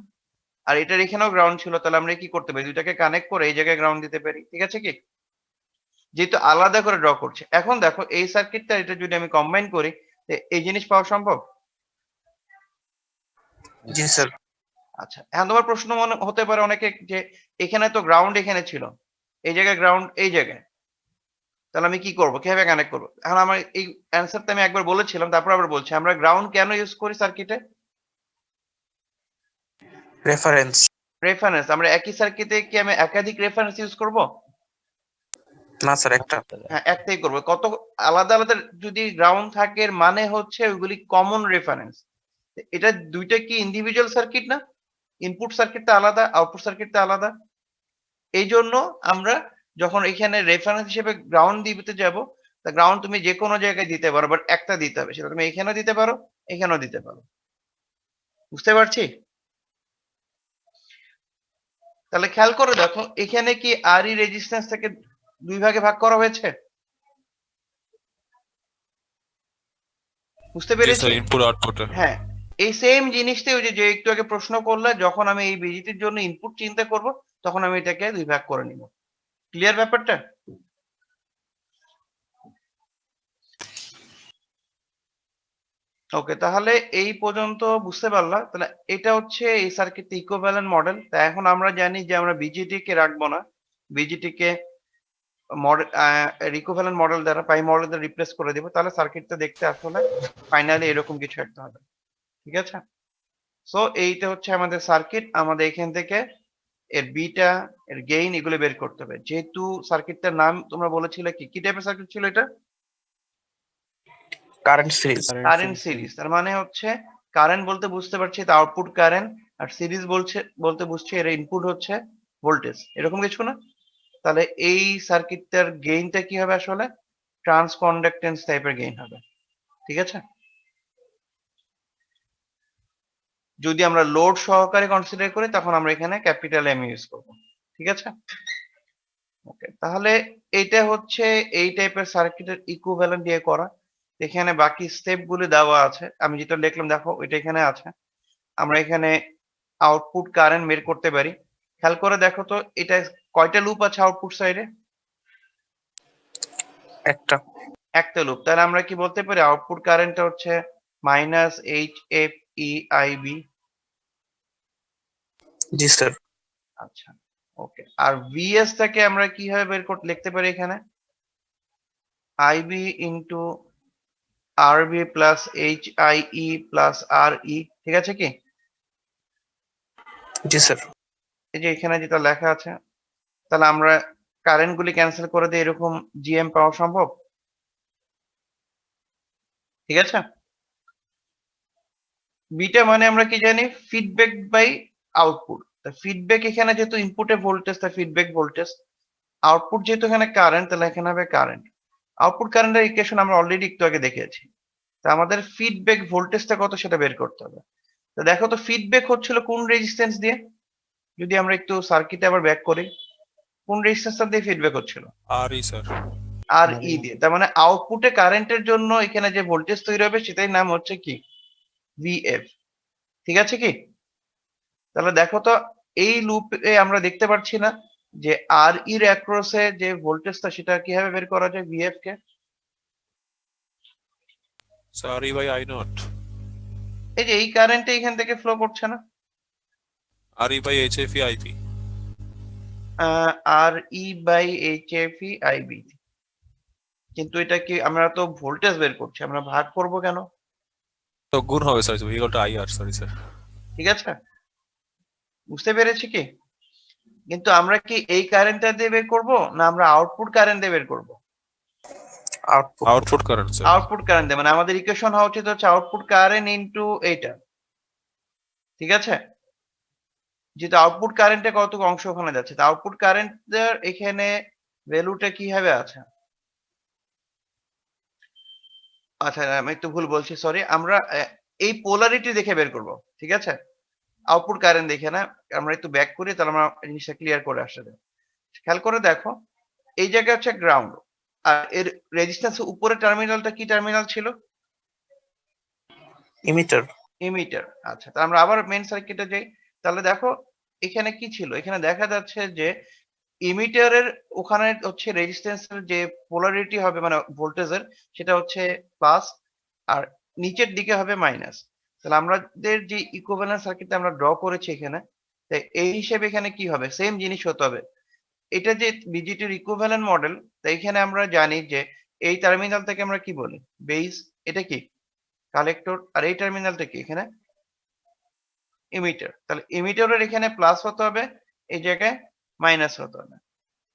আর এটার এখানেও গ্রাউন্ড ছিল, তাহলে আমরা কি করতে পারি, দুইটাকে কানেক্ট করে এই জায়গায় গ্রাউন্ড দিতে পারি, ঠিক আছে কি? যেহেতু আলাদা করে ড্র করছে। এখন দেখো এই সার্কিটটা এটা যদি আমি কম্বাইন করি, এই জিনিস পাওয়া সম্ভব? জি স্যার। আচ্ছা, এখন তোমার প্রশ্ন মনে হতে পারে অনেকে যে এখানে তো গ্রাউন্ড এখানে ছিল, এই জায়গায় গ্রাউন্ড এই জায়গায়, তাহলে আমি কি করবো, কিভাবে কানেক্ট করবো? এখন আমার এই অ্যান্সারটা আমি একবার বলেছিলাম, তারপর আবার বলছি, আমরা গ্রাউন্ড কেন ইউজ করি সার্কিটে? রেফারেন্স। রেফারেন্স। আমরা একই সার্কিটে কি আমি একাধিক রেফারেন্স ইউজ করব? না স্যার একটা। হ্যাঁ, একটাই করবো। কত আলাদা আলাদা যদি গ্রাউন্ড থাকে এর মানে হচ্ছে ওইগুলি কমন রেফারেন্স। এটা দুইটা কি ইন্ডিভিজুয়াল সার্কিট না? ইনপুট সার্কিটটা আলাদা, আউটপুট সার্কিটটা আলাদা। এই জন্য আমরা যখন এখানে রেফারেন্স হিসেবে গ্রাউন্ড দিতে যাব, তা গ্রাউন্ড তুমি যে কোনো জায়গায় দিতে পারো, বাট একটা দিতে হবে। সেটা তুমি এখানেও দিতে পারো, এখানেও দিতে পারো। বুঝতে পারছি? তাহলে খেয়াল করে দেখো এখানে কি আরই রেজিস্ট্যান্স থেকে দুই ভাগে ভাগ করা হয়েছে? বুঝতে পেরেছি? Input output. হ্যাঁ, এই সেম জিনিসটাই ওই যে একটু আগে প্রশ্ন করলে, যখন আমি এই বিজিটির জন্য ইনপুট চিন্তা করব তখন আমি এটাকে দুই ভাগ করে নিব। ক্লিয়ার ব্যাপারটা? ওকে, তাহলে এই পর্যন্ত বুঝতে পারলা। তাহলে এটা হচ্ছে এই সার্কিট ইকুইভ্যালেন্ট মডেল। তা এখন আমরা জানি যে আমরা বিজিটি কে রাখবো না, বিজিটি কে মডেল ইকুইভ্যালেন্ট মডেল দ্বারা পাই মডেল দ্বারা রিপ্লেস করে দেবো। তাহলে সার্কিটটা দেখতে আসলে ফাইনালি এরকম কিছু একটা হবে। ঠিক আছে? সো এইটা হচ্ছে আমাদের সার্কিট। আমাদের এখান থেকে এর বিটা, এর গেইন এগুলো বের করতে হবে। যেহেতু সার্কিটটার নাম তোমরা বলেছিলে কি কি টাইপের সার্কিট ছিল এটা? Current series. Current series. তার মানে হচ্ছে কারেন্ট বলতে বুঝতে পারছি এটা আউটপুট কারেন্ট, আর সিরিজ বলতে বুঝছি এর ইনপুট হচ্ছে ভোল্টেজ, এরকম কিছু না? তাহলে এই সার্কিটটার গেইনটা কি হবে আসলে? ট্রান্সকন্ডাক্টেন্স টাইপের গেইন হবে। ঠিক আছে? যদি আমরা লোড সহকারে কনসিডার করি তখন আমরা এখানে ক্যাপিটাল এম ইউজ করব। ঠিক আছে? ওকে, তাহলে এইটা হচ্ছে এই টাইপের সার্কিটের ইকুইভ্যালেন্ট দিয়ে করা। এখানে বাকি স্টেপ গুলো দেওয়া আছে, আমি যেটা লিখলাম দেখো ওইটা এখানে আছে। আমরা এখানে আউটপুট কারেন্ট বের করতে পারি। খেয়াল করে দেখো তো এটা কয়টা লুপ আছে আউটপুট সাইডে? একটা। একটা লুপ। তাহলে আমরা কি বলতে পারি আউটপুট কারেন্টটা হচ্ছে minus H F E I B. জি স্যার। আচ্ছা, ওকে। আর ভিএস টাকে আমরা কিভাবে বের করতে লিখতে পারি এখানে? IB into R B plus H I E plus R E. ঠিক আছে কি? জি স্যার। এই যে এখানে যেটা লেখা আছে, তাহলে আমরা কারেন্ট গুলি ক্যান্সেল করে দিয়ে এরকম জিএম পাওয়া সম্ভব? ঠিক আছে? বিটা মানে আমরা কি জানি? Feedback by output. ফিডব্যাক এখানে যেহেতু ইনপুটে ভোল্টেজ, তার ফিডব্যাক ভোল্টেজ। আউটপুট যেহেতু এখানে কারেন্ট, তাহলে এখানে হবে কারেন্ট। আউটপুট কারেন্টের ইকুয়েশন আমরা অলরেডি একটু আগে দেখেছি। তা আমাদের ফিডব্যাক ভোল্টেজটা কত সেটা বের করতে হবে। তো দেখো তো ফিডব্যাক হচ্ছিল কোন রেজিস্ট্যান্স দিয়ে? যদি আমরা একটু সার্কিটে আবার ব্যাক করি, কোন রেজিস্ট্যান্সটা দিয়ে ফিডব্যাক হচ্ছিল? আরই স্যার। আর ই দিয়ে। তার মানে আউটপুটে কারেন্টের জন্য এখানে যে ভোল্টেজ তৈরি হবে সেটাই নাম হচ্ছে কি? ভিএফ। ঠিক আছে কি? তাহলে দেখো তো এই লুপে আমরা দেখতে পাচ্ছি না যে আর ইর অ্যাক্রসে যে ভোল্টেজটা সেটা কিভাবে বের করা যায় ভিএফ কে? আরই বাই আই নট। এই যে এই কারেন্ট এখান থেকে ফ্লো করছে না? RE by HFE IB. R E by H F E IB. কিন্তু এটা কি আমরা তো ভোল্টেজ বের করছি, আমরা ভাগ করব কেন? তো গুণ হবে sir, equal to IR, sorry sir. ঠিক আছে? বুঝতে পেরেছি কি? কিন্তু আমরা কি এই কারেন্টটা দিয়ে বের করব না আমরা আউটপুট কারেন্ট দিয়ে বের করব? Output. Output current sir. Output current দিয়ে। মানে আমাদের ইকুয়েশন হওয়া উচিত হচ্ছে আউটপুট কারেন্ট ইনটু এইটা। ঠিক আছে? যেহেতু আউটপুট কারেন্টে কতটুকু অংশ ওখানে যাচ্ছে, তা আউটপুট কারেন্টের এখানে ভ্যালুটা কিভাবে আছে? আচ্ছা, আমি একটু ভুল বলছি, সরি। আমরা এই পোলারিটি দেখে বের করব। ঠিক আছে? আউটপুট কারেন্ট দেখে না। আমরা একটু ব্যাক করি, তাহলে আমরা জিনিসটা ক্লিয়ার করে আসতে। খেয়াল করে দেখো এই জায়গায় হচ্ছে গ্রাউন্ড, আর এর রেজিস্ট্যান্স উপরে টার্মিনালটা কি টার্মিনাল ছিল? ইমিটার। ইমিটার। আচ্ছা, তা আমরা আবার মেইন সার্কিটে যাই। তাহলে দেখো এখানে কি ছিল? এখানে দেখা যাচ্ছে যে ইমিটারের ওখানে হচ্ছে রেজিস্ট্যান্সের যে পোলারিটি হবে মানে ভোল্টেজের, সেটা হচ্ছে প্লাস, আর নিচের দিকে হবে মাইনাস। তাহলে আমাদের যে ইকুইভ্যালেন্ট সার্কিটটা আমরা ড্র করেছি এখানে, তাই এই হিসেবে এখানে কি হবে? সেম জিনিস হতে হবে। এটা যে বিজিটির ইকুইভ্যালেন্ট মডেল, তাই এখানে আমরা জানি যে এই টার্মিনাল থেকে আমরা কি বলি? বেস। এটা কি? কালেক্টর। আর এই টার্মিনালটা কি? এখানে ইমিটার। তাহলে ইমিটারের এখানে প্লাস হতে হবে, এই জায়গায় মাইনাস হতে হবে।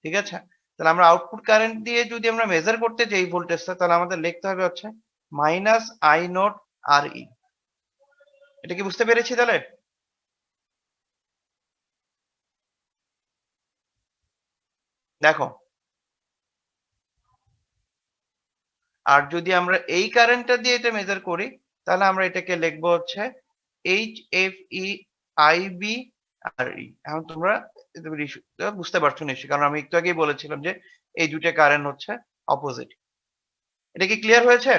ঠিক আছে? তাহলে আমরা আউটপুট কারেন্ট দিয়ে যদি আমরা মেজার করতে চাই ভোল্টেজটা, তাহলে আমাদের লিখতে হবে হচ্ছে মাইনাস আই নট আর ই। এটা কি বুঝতে পেরেছি তাহলে? দেখো, আর যদি আমরা এই কারেন্টটা দিয়ে এটা মেজার করি, তাহলে আমরা এটাকে লিখবো হচ্ছে H F E I B R E. এখন তোমরা বুঝতে পারছো নিশ্চয়ই, কারণ আমি একটু আগেই বলেছিলাম যে এই দুটো কারেন্ট হচ্ছে অপোজিট। এটা কি ক্লিয়ার হয়েছে?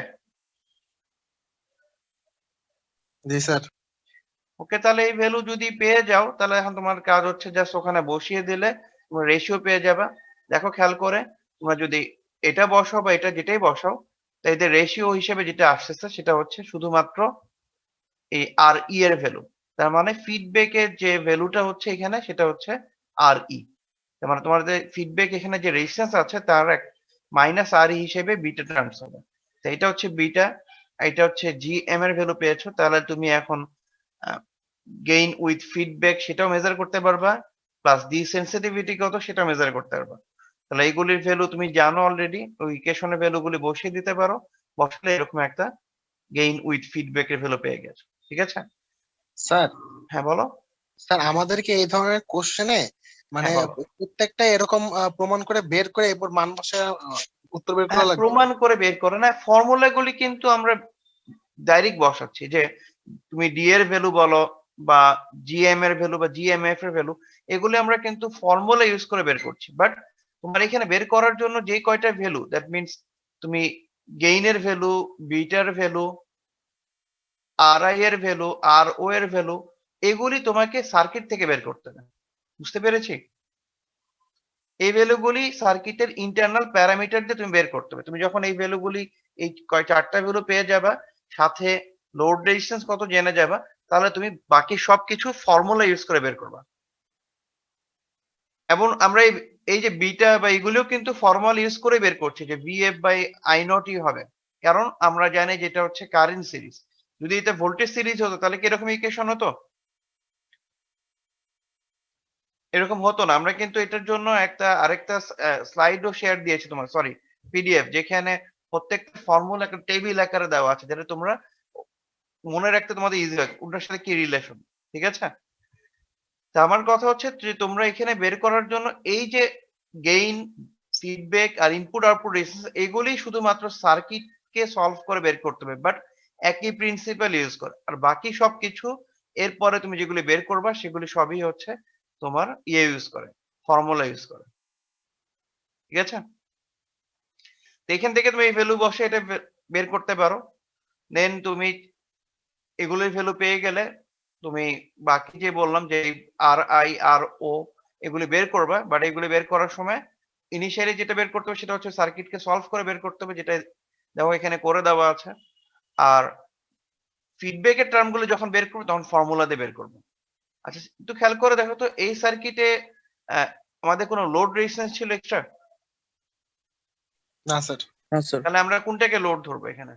জি স্যার। ওকে, তাহলে এই ভ্যালু যদি পেয়ে যাও, তাহলে এখন তোমার কাজ হচ্ছে জাস্ট ওখানে বসিয়ে দিলে তোমরা রেশিও পেয়ে যাবে। দেখো খেয়াল করে, তোমরা যদি এটা বসাও বা এটা যেটাই বসাও, তাই এদের রেশিও হিসেবে যেটা আসতেছে সেটা হচ্ছে শুধুমাত্র এই আর ই এর ভ্যালু। তার মানে ফিডব্যাকের যে ভ্যালুটা হচ্ছে এখানে সেটা হচ্ছে আর ই। তার মানে তোমাদের ফিডব্যাক এখানে যে রেজিস্ট্যান্স আছে তার মাইনাস আর ই হিসেবে বিটা টার্মস হবে। তো এটা হচ্ছে বিটা, এটা হচ্ছে জি এম এর ভ্যালু পেয়েছো। তাহলে তুমি এখন গেইন উইথ ফিডব্যাক সেটাও মেজার করতে পারবা, প্লাস ডি সেন্সিটিভিটি কত সেটাও মেজার করতে পারবা। তাহলে এইগুলির ভ্যালু তুমি জানো অলরেডি, ওই ইকুয়েশনের ভ্যালুগুলি বসিয়ে দিতে পারো, বসালে এরকম একটা গেইন উইথ ফিডব্যাক এর ভ্যালু পেয়ে গেছো। ঠিক আছে? স্যার হ্যাঁ বলো। স্যার আমাদেরকে এই ধরনের কোশ্চেনে মানে হ্যাঁ, বলো। প্রত্যেকটা এরকম প্রমাণ করে বের করে এরপর মান বসে উত্তর বের করা হ্যাঁ, লাগবে। প্রমাণ করে বের করে না, ফর্মুলা গুলি কিন্তু আমরা ডাইরেক্ট বসাচ্ছি যে তুমি ডি এর ভ্যালু বলো বা জিএম এর ভ্যালু বা জিএমএফ এর ভ্যালু, এগুলি আমরা কিন্তু ফর্মুলা ইউজ করে বের করছি। বাট তোমার এখানে বের করার জন্য যে কয়টা ভ্যালু, দ্যাট মিনস তুমি গেইনের ভ্যালু, বিটার ভ্যালু, আর আই এর ভ্যালু, আর ও এর ভ্যালু, এগুলি তোমাকে সার্কিট থেকে বের করতে হবে। বুঝতে পেরেছি? এই ভ্যালুগুলি সার্কিটের ইন্টারনাল প্যারামিটার দিয়ে তুমি বের করতে হবে। তুমি যখন এই ভ্যালুগুলি, এই চারটা ভ্যালু পেয়ে যাবা, সাথে লোড রেজিস্ট্যান্স কত জেনে যাবা, তাহলে তুমি বাকি সবকিছু ফর্মুলা ইউজ করে বের করবা। এবং আমরা এই যে বিটা বা এগুলিও কিন্তু ফর্মুলা ইউজ করে বের করছি যে বিএফ বাই আই নট ই হবে, কারণ আমরা জানি যেটা হচ্ছে কারেন্ট সিরিজ। যদি এটা ভোল্টেজ সিরিজ হতো তাহলে কি এরকম ইকুয়েশন হতো? এরকম হতো না। আমরা কিন্তু এটার জন্য আরেকটা স্লাইডও শেয়ার দিয়েছি তোমার, সরি পিডিএফ, যেখানে প্রত্যেকটা ফর্মুলা একটা টেবিল আকারে দেওয়া আছে, যেটা তোমরা মনে রাখতে তোমাদের ইজি হয় কোনটার সাথে কি রিলেশন। ঠিক আছে? তা আমার কথা হচ্ছে যে তোমরা এখানে বের করার জন্য এই যে গেইন, ফিডব্যাক আর ইনপুট আউটপুট রেজিস্ট্যান্স, এগুলি শুধুমাত্র সার্কিট কে সলভ করে বের করতে হবে, বাট একই প্রিন্সিপাল ইউজ করে। আর বাকি সবকিছু এরপরে তুমি যেগুলি বের করবা সেগুলি সবই হচ্ছে তোমার ইউজ করে, ফর্মুলা ইউজ করে। ঠিক আছে? তো এখান থেকে তুমি এই ভ্যালু বসে এটা বের করতে পারো। দেন তুমি এগুলির ভ্যালু পেয়ে গেলে তুমি বাকি যে বললাম যে আর আই আর ও এগুলি বের করবা, বাট এগুলি বের করার সময় ইনিশিয়ালি যেটা বের করতে হবে সেটা হচ্ছে সার্কিটকে সলভ করে বের করতে হবে, যেটা দেখো এখানে করে দেওয়া আছে। আর ফিডব্যাকের টার্মগুলো যখন বের করবো তখন ফর্মুলা দিয়ে বের করবো। আচ্ছা, একটু খেয়াল করে দেখো তো, এই সার্কিটে আমাদের কোনো লোড রেজিস্ট্যান্স ছিল এক্সট্রা? না স্যার। না স্যার। তাহলে আমরা কোনটাকে লোড ধরবো এখানে?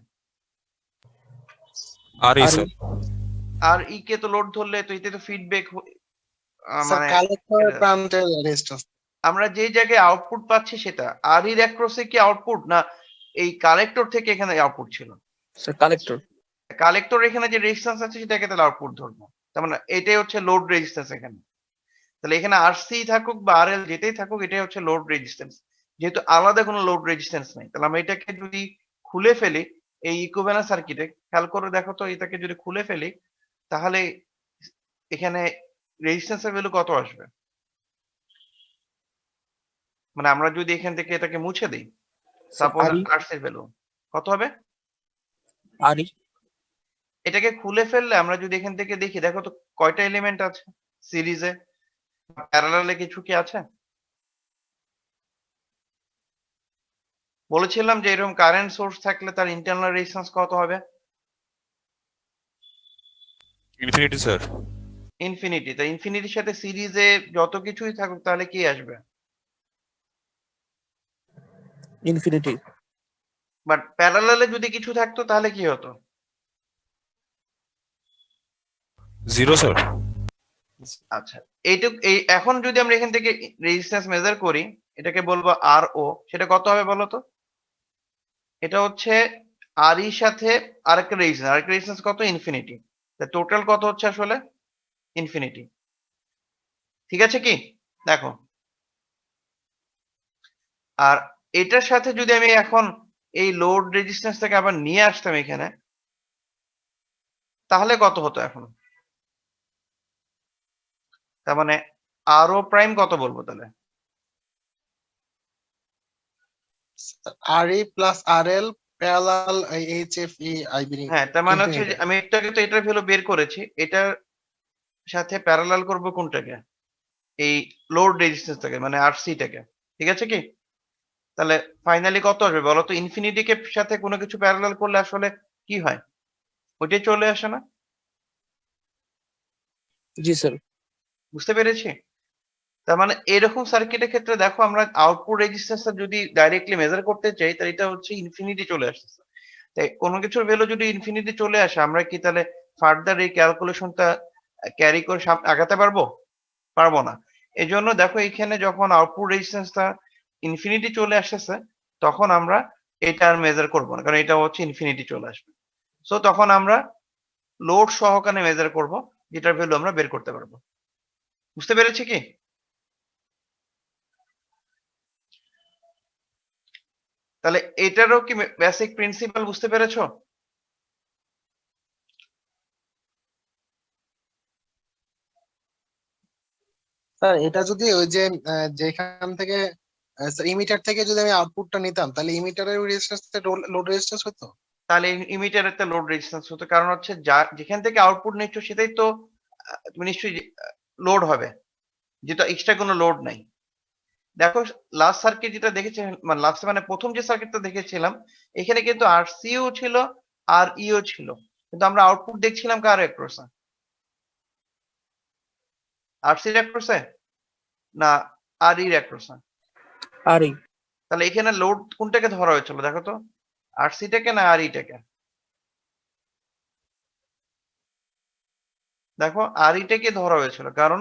আর ই স্যার। আর ই কে তো লোড ধরলে তো এতে তো ফিডব্যাক স্যার মানে কালেক্টর প্রান্তের রেজিস্ট্যান্স। আমরা যে জায়গায় আউটপুট পাচ্ছি সেটা আর এর অ্যাক্রসে কি আউটপুট, না এই কালেক্টর থেকে এখানে আউটপুট ছিল? Sir collector. কালেক্টর এখানে যে রেজিস্ট্যান্স আছে সেটাকে তাহলে আউটপুট ধরবো। তার মানে এটাই হচ্ছে লোড রেজিস্ট্যান্স এখানে। তাহলে এখানে আরসি থাকুক বা আরএল যেটাই থাকুক, এটাই হচ্ছে লোড রেজিস্ট্যান্স। যেহেতু আলাদা কোনো লোড রেজিস্ট্যান্স নেই, তাহলে আমরা এটাকে যদি খুলে ফেলি এই ইকুইভ্যালেন্ট সার্কিটে, খেয়াল করে দেখো তো, এটাকে যদি খুলে ফেলি তাহলে এখানে রেজিস্ট্যান্সের ভ্যালু কত আসবে? মানে আমরা যদি এখান থেকে এটাকে মুছে দিই, সাপোজ আরসির ভ্যালু কত হবে? আর ই। এটাকে খুলে ফেললে আমরা যদি এখান থেকে দেখি, দেখো তো কয়টা এলিমেন্ট আছে সিরিজে, প্যারালালে কিছু কি আছে? বলেছিলাম যে এরকম কারেন্ট সোর্স থাকলে তার ইন্টারনাল রেজিস্ট্যান্স কত হবে? Infinity sir. ইনফিনিটি। তাই ইনফিনিটির সাথে সিরিজে যত কিছুই থাকুক তাহলে কি আসবে? ইনফিনিটি। বাট প্যারালালে যদি কিছু থাকতো তাহলে কি হতো? Zero sir. আচ্ছা, এইটুক এখন যদি আমরা এখান থেকে রেজিস্ট্যান্স মেজার করি, এটাকে বলবো আর ও, সেটা কত হবে বলো তো? এটা হচ্ছে আর এর সাথে আরেকটা রেজিস্ট্যান্স কত? ইনফিনিটি। তা টোটাল কত হচ্ছে আসলে? ইনফিনিটি। ঠিক আছে কি? দেখো। আর এটার সাথে যদি আমি এখন এই লোড রেজিস্ট্যান্সটাকে আবার নিয়ে আসতাম এখানে, তাহলে কত হতো এখন? তার মানে আর ও প্রাইম কত বলবো তাহলে? R E plus R L parallel H F E IB হ্যাঁ, তার মানে হচ্ছে যে ইনফিনিটি। আমি একটু আগে তো এটার ভ্যালু বের করেছি। এটার সাথে প্যারালাল করব কোনটাকে? এই লোড রেজিস্ট্যান্সটাকে মানে আরসি টাকে। ঠিক আছে কি? তাহলে ফাইনালি কত আসবে বলো তো? ইনফিনিটি কে সাথে কোনো কিছু প্যারালাল করলে আসলে কি হয়? ওইটাই চলে আসে না? জি স্যার। বুঝতে পেরেছি? তার মানে এরকম সার্কিটের ক্ষেত্রে দেখো আমরা আউটপুট রেজিস্ট্যান্সটা যদি ডাইরেক্টলি মেজার করতে চাই তাহলে এটা হচ্ছে ইনফিনিটি চলে আসতেছে। তাই কোনো কিছুর ভ্যালু যদি ইনফিনিটি চলে আসে আমরা কি তাহলে ফার্দার এই ক্যালকুলেশনটা ক্যারি করে আগাতে পারবো? পারবো না। এজন্য দেখো এইখানে যখন আউটপুট রেজিস্ট্যান্সটা ইনফিনিটি চলে আসতেছে তখন আমরা এটা আর মেজার করব না। কারণ এটা হচ্ছে ইনফিনিটি চলে আসবে। সো তখন আমরা লোড সহকারে মেজার করব যেটার ভ্যালু আমরা বের করতে পারবো। বুঝতে পেরেছি কি? তাহলে এটারও কি বেসিক প্রিন্সিপাল বুঝতে পেরেছো? স্যার এটা যদি ওই যে যেখান থেকে ইমিটার থেকে যদি আমি আউটপুটটা নিতাম তাহলে ইমিটারের রেজিস্ট্যান্স লোড রেজিস্ট্যান্স হতো। তাহলে ইমিটার একটা লোড রেজিস্ট্যান্স হতো। কারণ হচ্ছে যেখান থেকে আউটপুট নিচ্ছ সেটাই তো তুমি নিশ্চয়ই লোড হবে। যেটা এক্সট্রা কোনো লোড নাই। দেখো লাস্ট সার্কিট যেটা দেখেছি মানে লাস্ট মানে প্রথম যে সার্কিটটা দেখেছিলাম এখানে কিন্তু আরসিও ছিল আর ইও ছিল। কিন্তু আমরা আউটপুট দেখছিলাম কার অ্যাক্রসে? আরসির অ্যাক্রসে না আর ইর অ্যাক্রসে? আর ই। তাহলে এখানে লোড কোনটাকে ধরা হয়েছিল দেখো তো? আরসিটাকে না আর ইটাকে? দেখো আর ইটাকে ধরা হয়েছিল। কারণ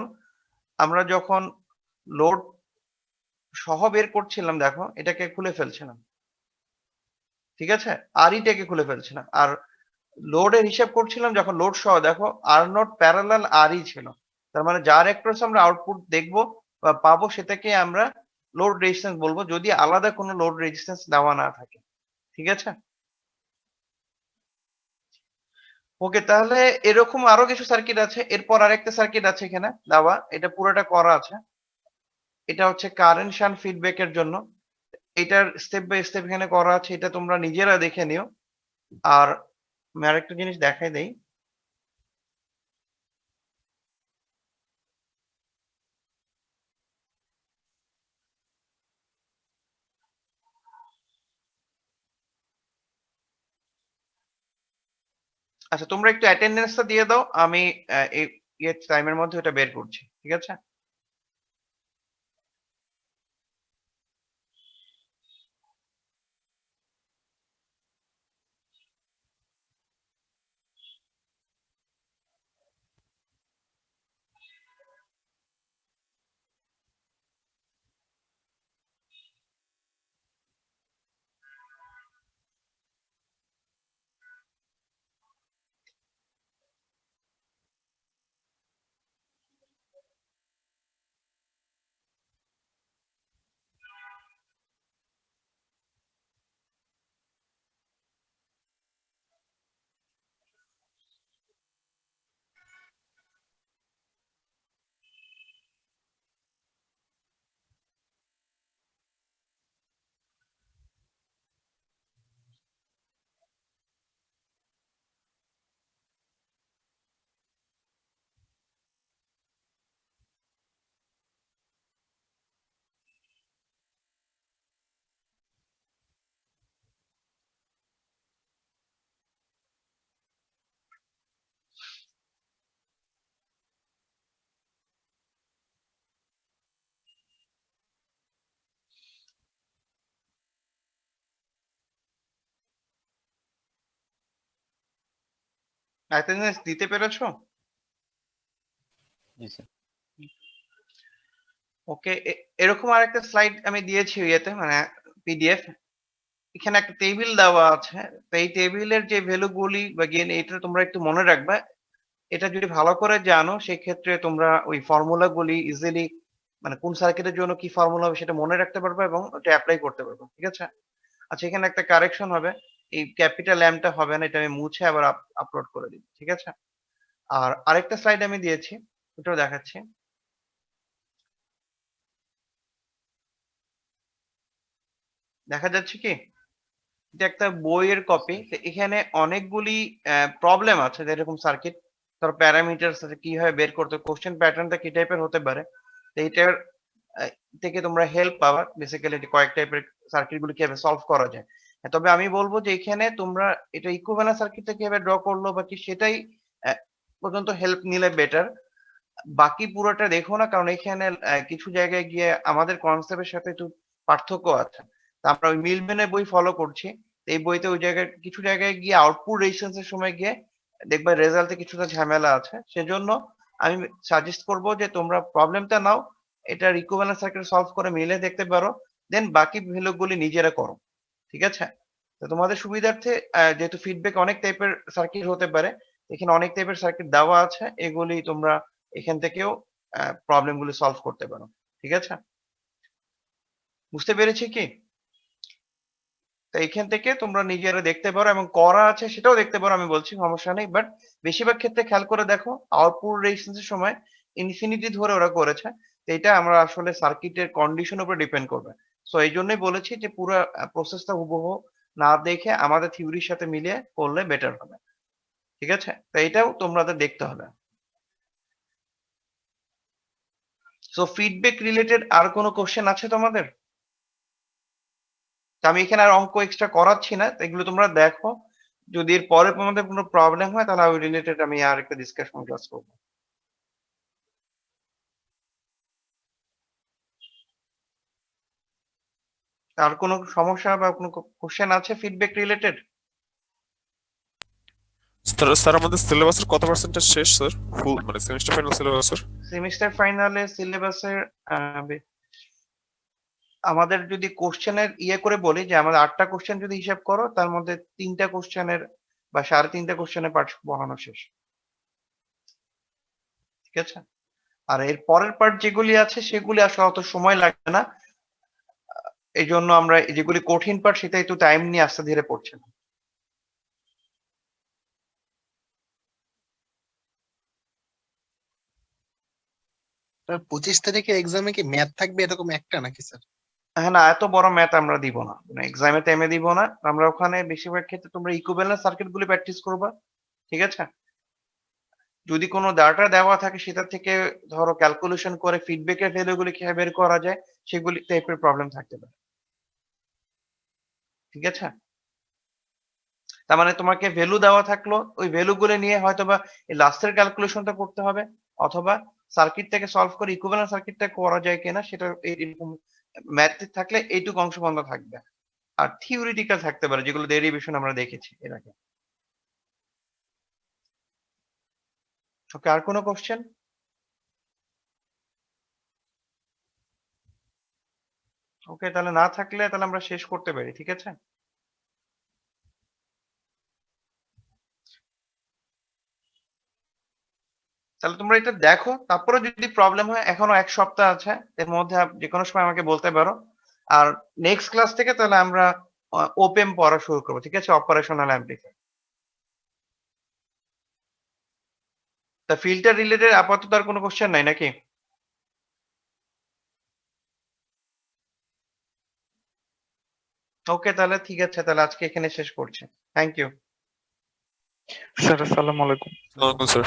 আমরা যখন লোড সহ বের করছিলাম দেখো এটাকে খুলে ফেলছিলাম। ঠিক আছে? আর ইটাকে খুলে ফেলছিলাম। আর লোডের হিসাব করছিলাম যখন লোড সহ দেখো আর নট প্যারালাল আর ই ছিল। তার মানে যার অ্যাক্রস আমরা আউটপুট দেখবো বা পাবো সেটাকে আমরা লোড রেজিস্ট্যান্স বলবো যদি আলাদা কোনো লোড রেজিস্ট্যান্স দেওয়া না থাকে। ঠিক আছে? ওকে তাহলে এরকম আরো কিছু সার্কিট আছে। এরপর আরেকটা সার্কিট আছে এখানে দেওয়া। এটা পুরোটা করা আছে। এটা হচ্ছে কারেন্ট শান্ট ফিডব্যাক এর জন্য। এটার স্টেপ বাই স্টেপ এখানে করা আছে। এটা তোমরা নিজেরা দেখে নিও। আর আমি আরেকটা জিনিস দেখাই দেই। আচ্ছা তোমরা একটু অ্যাটেন্ডেন্সটা দিয়ে দাও। আমি এই টাইমের মধ্যে ওটা বের করছি। ঠিক আছে? অ্যাটেন্ডেন্স দিতে পেরেছো? জি স্যার। ওকে, এরকম আরেকটা স্লাইড আমি দিয়েছি ইয়েতে মানে পিডিএফ। এখানে একটা টেবিল দেওয়া আছে। তো এই টেবিলের যে ভ্যালু গুলি বা গেইন এটা তোমরা একটু মনে রাখবা। এটা যদি ভালো করে জানো সেক্ষেত্রে তোমরা ওই ফর্মুলা গুলি ইজিলি মানে কোন সার্কিটের জন্য কি ফর্মুলা হবে সেটা মনে রাখতে পারবে এবং ওটা এপ্লাই করতে পারবে। ঠিক আছে? আচ্ছা, এখানে একটা কারেকশন হবে। এই ক্যাপিটাল এমটা হবে না, এটা আমি মুছে আবার আপলোড করে দিই। ঠিক আছে? আর আরেকটা স্লাইড আমি দিয়েছি, ওটাও দেখাচ্ছি। দেখা যাচ্ছে কি? এটা একটা বইয়ের কপি। তো এখানে অনেকগুলি প্রবলেম আছে যেরকম সার্কিট, তার প্যারামিটারস আছে কিভাবে বের করতে, কোশ্চেন প্যাটার্নটা কি টাইপের হতে পারে। তো এইটার আহ, থেকে তোমরা হেল্প পাবা বেসিক্যালি কয়েক টাইপের সার্কিট গুলো কিভাবে সলভ করা যায়। তবে আমি বলবো যে এখানে তোমরা এটা ইকুইভ্যালেন্ট সার্কিটটা কিভাবে ড্র করলো বা কি সেটাই আহ, পর্যন্ত হেল্প নিলে বেটার। বাকি পুরোটা দেখো না, কারণ এখানে কিছু জায়গায় গিয়ে আমাদের কনসেপ্টের সাথে একটু পার্থক্য আছে। তা আমরা ওই মিলম্যানের বই ফলো করছি। তো এই বইতে ওই জায়গায় কিছু জায়গায় গিয়ে আউটপুট রেজিস্ট্যান্স এর সময় গিয়ে দেখবে রেজাল্টে কিছুটা ঝামেলা আছে। সেজন্য আমি সাজেস্ট করব যে তোমরা প্রবলেমটা নাও, এটা ইকুইভ্যালেন্ট সার্কিট সলভ করে মিলে দেখতে পারো, দেন বাকি ভ্যালু গুলি নিজেরা করো। ঠিক আছে? তো তোমাদের সুবিধার্থে যেহেতু ফিডব্যাক অনেক টাইপের সার্কিট হতে পারে, এখানে অনেক টাইপের সার্কিট দেওয়া আছে, এগুলি তোমরা এখান থেকেও প্রবলেম গুলো সলভ করতে পারো। ঠিক আছে? বুঝতে পেরেছি কি? তো এখান থেকে তোমরা নিজেরা দেখতে পারো এবং করা আছে সেটাও দেখতে পারো, আমি বলছি সমস্যা নেই। বাট বেশিরভাগ ক্ষেত্রে খেয়াল করে দেখো আউটপুট রেজিস্ট্যান্স এর সময় ইনফিনিটি ধরে ওরা করেছে। তো এটা আমরা আসলে সার্কিটের কন্ডিশন উপর ডিপেন্ড করবে। সো এই জন্যই বলেছি যে পুরো প্রসেসটা হুবহু না দেখে আমাদের থিওরির সাথে মিলিয়ে করলে বেটার হবে। ঠিক আছে? তো এটাও তোমাদের দেখতে হবে। সো ফিডব্যাক রিলেটেড আর কোনো কোশ্চেন আছে তোমাদের? তো আমি এখানে আর অঙ্ক এক্সট্রা করাচ্ছি না, তো এগুলো তোমরা দেখো। যদি এর পরে তোমাদের কোনো প্রবলেম হয় তাহলে ওই রিলেটেড আমি আর একটা ডিসকাশন ক্লাস করবো। আর কোনো সমস্যা বা কোনো কোশ্চেন আছে ফিডব্যাক রিলেটেড? স্যার আমাদের সিলেবাসের কত পার্সেন্টেজ শেষ স্যার? ফুল মানে সেমিস্টার ফাইনাল সিলেবাসের? সেমিস্টার ফাইনালে সিলেবাসের আমাদের যদি কোশ্চেনের ইয়ে করে বলি যে আমাদের 8টা কোশ্চেন যদি হিসাব করো, তার মধ্যে 3টা কোশ্চেনের বা 3.5টা কোশ্চেনের পার্ট পড়ানো শেষ। ঠিক আছে? আর এর পরের পার্ট যেগুলি আছে সেগুলি আসলে অত সময় লাগবে না। এই জন্য আমরা যেগুলি কঠিন পার্ট সেটা একটু টাইম নিয়ে আস্তে ধীরে পড়ছি। স্যার 25 তারিখে এক্সামে কি ম্যাথ থাকবে এরকম একটা নাকি স্যার? হ্যাঁ, না এত বড় ম্যাথ আমরা দিব না, এক্সামের টাইমে দিব না। আমরা ওখানে বেশিরভাগ ক্ষেত্রে তোমরা ইকুইভ্যালেন্ট সার্কিট গুলি প্র্যাকটিস করবা। ঠিক আছে? যদি কোনো ডাটা দেওয়া থাকে সেটা থেকে ধরো ক্যালকুলেশন করে ফিডব্যাকের ভ্যালু গুলি কিভাবে বের করা যায় সেগুলি টাইপের প্রবলেম থাকতে পারে। ঠিক আছে? তার মানে তোমাকে ভ্যালু দেওয়া থাকলো, ওই ভ্যালু গুলো নিয়ে হয়তোবা এই লাস্টের ক্যালকুলেশনটা করতে হবে, অথবা সার্কিট থেকে সলভ করে ইকুইভ্যালেন্ট সার্কিটটা করা যায় কিনা সেটা এরকম ম্যাথ থাকলে এইটুকু অংশ বন্ধ থাকবে। আর থিওরিটিক্যাল থাকতে পারে যেগুলো ডেরিভেশন আমরা দেখেছি এর আগে। ওকে, আর কোনো কোশ্চেন? ওকে, তাহলে না থাকলে তাহলে আমরা শেষ করতে পারি। ঠিক আছে? তাহলে তোমরা এটা দেখো, তারপরে যদি প্রবলেম হয় এখনো 1 সপ্তাহ আছে, এর মধ্যে যে কোনো সময় আমাকে বলতে পারো। আর নেক্সট ক্লাস থেকে তাহলে আমরা ওপেম পড়া শুরু করবো। ঠিক আছে? Operational amplifier. তা ফিল্টার রিলেটেড আপাতত আর কোনো কোশ্চেন নাই নাকি? ওকে, তাহলে ঠিক আছে, তাহলে আজকে এখানে শেষ করছি। Thank you. স্যার আসসালামু আলাইকুম। স্যার